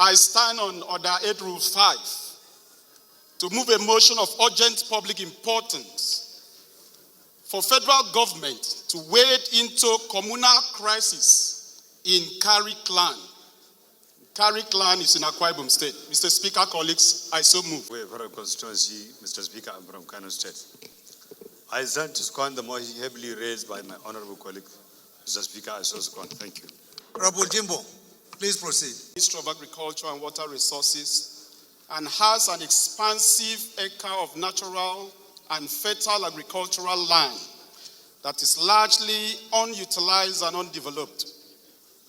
I stand on Order 8 Rule 5 to move a motion of urgent public importance for federal government to wade into communal crisis in Klan. Klan is in Akwa Ibom State. Mr. Speaker, colleagues, I so move. For a constituency, Mr. Speaker, I'm from Kano State. I stand to second the motion heavily raised by my honorable colleague, Mr. Speaker. I so second. Thank you. Honorable Jimbo, please proceed. Ministry of Agriculture and Water Resources and has an expansive acre of natural and fertile agricultural land that is largely unutilized and undeveloped.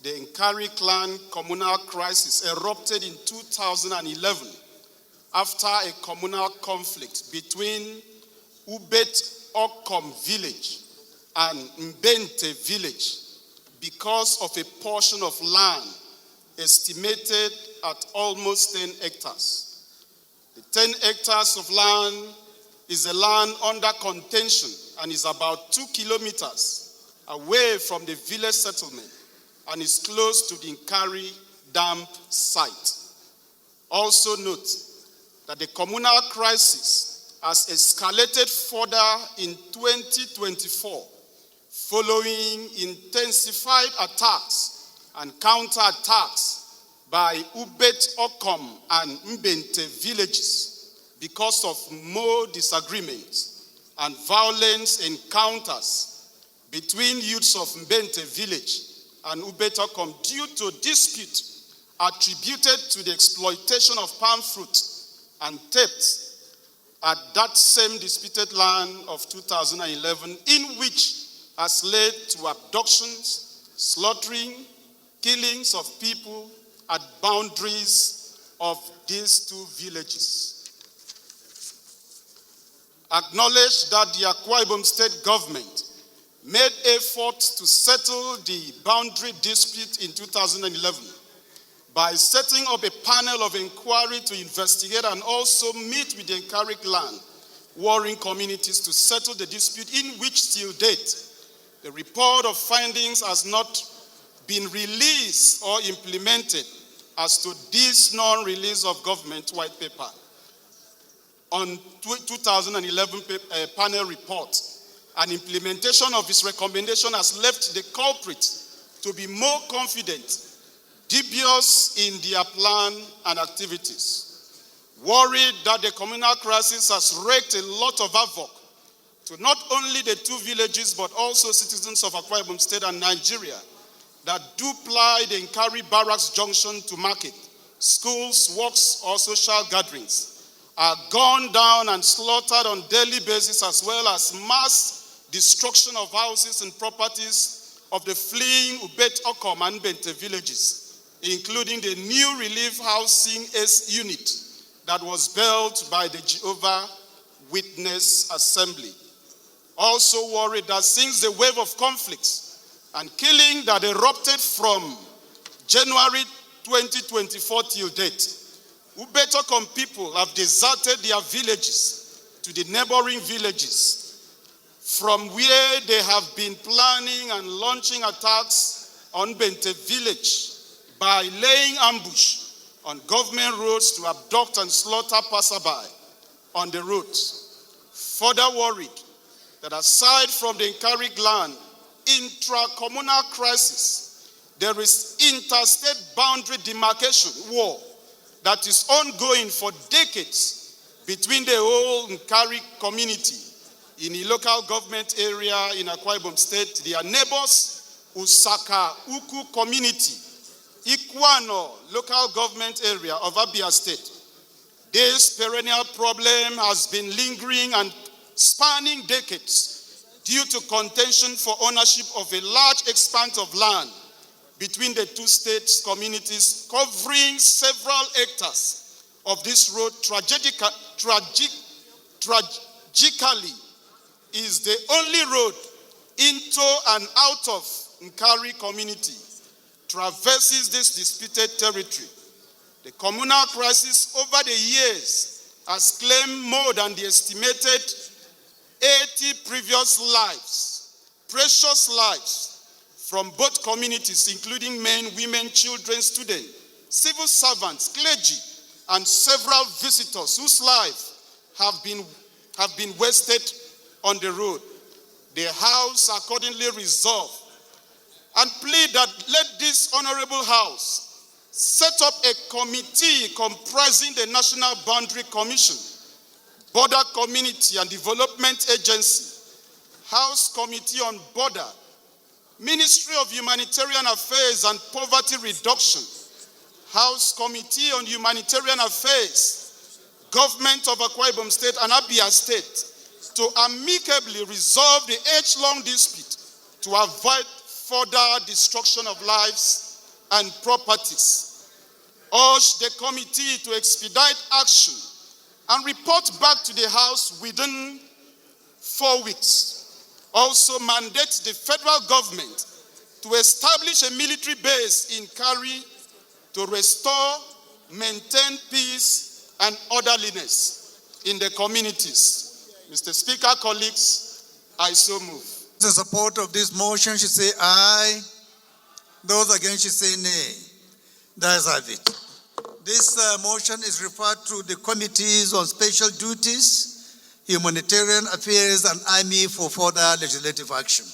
The Nkari Klan communal crisis erupted in 2011 after a communal conflict between Ubet Okom village and Mbente village because of a portion of land estimated at almost 10 hectares. The 10 hectares of land is a land under contention and is about 2 kilometers away from the village settlement and is close to the Nkari Dam site. Also note that the communal crisis has escalated further in 2024 following intensified attacks and counterattacks by Ubet Okom and Mbente villages because of more disagreements and violence encounters between youths of Mbente village and Ubet Okom due to dispute attributed to the exploitation of palm fruit and theft at that same disputed land of 2011, in which has led to abductions, slaughtering, killings of people at boundaries of these two villages. Acknowledge that the Akwa Ibom State government made efforts to settle the boundary dispute in 2011 by setting up a panel of inquiry to investigate and also meet with the Nkari Klan warring communities to settle the dispute, in which till date the report of findings has not been released or implemented as to this non-release of government white paper. On 2011 panel report, an implementation of its recommendation has left the culprits to be more confident, dubious in their plan and activities, worried that the communal crisis has wreaked a lot of havoc to not only the two villages but also citizens of Akwa Ibom State and Nigeria that do ply the Nkari Barracks Junction to market, schools, works, or social gatherings are gunned down and slaughtered on daily basis, as well as mass destruction of houses and properties of the fleeing Ubet Okom and Bente villages, including the new relief housing S unit that was built by the Jehovah Witness Assembly. Also worried that since the wave of conflicts and killing that erupted from January 2024 till date, Ubet Okom people have deserted their villages to the neighboring villages, from where they have been planning and launching attacks on Bente village by laying ambush on government roads to abduct and slaughter passerby on the roads. Further worried that aside from the Nkari Klan intra-communal crisis, there is interstate boundary demarcation war that is ongoing for decades between the whole Nkari community in a local government area in Akwa Ibom State, their neighbors, Usaka Uku community, Ikwano local government area of Abia State. This perennial problem has been lingering and spanning decades due to contention for ownership of a large expanse of land between the two states' communities, covering several hectares of this road. Tragically is the only road into and out of Nkari community, traverses this disputed territory. The communal crisis over the years has claimed more than the estimated 80 previous lives, precious lives, from both communities, including men, women, children, students, civil servants, clergy, and several visitors whose lives have been wasted on the road. The House accordingly resolve and plead that let this honorable House set up a committee comprising the National Boundary Commission, Border Community and Development Agency, House Committee on Border, Ministry of Humanitarian Affairs and Poverty Reduction, House Committee on Humanitarian Affairs, Government of Akwa Ibom State and Abia State, to amicably resolve the age-long dispute to avoid further destruction of lives and properties. Urge the committee to expedite action and report back to the House within 4 weeks. Also mandate the federal government to establish a military base in Kari to restore, maintain peace and orderliness in the communities. Mr. Speaker, colleagues, I so move. In support of this motion, should say aye. Those against should say nay. The ayes have it. This motion is referred to the Committees on Special Duties, Humanitarian Affairs and Army for further legislative action.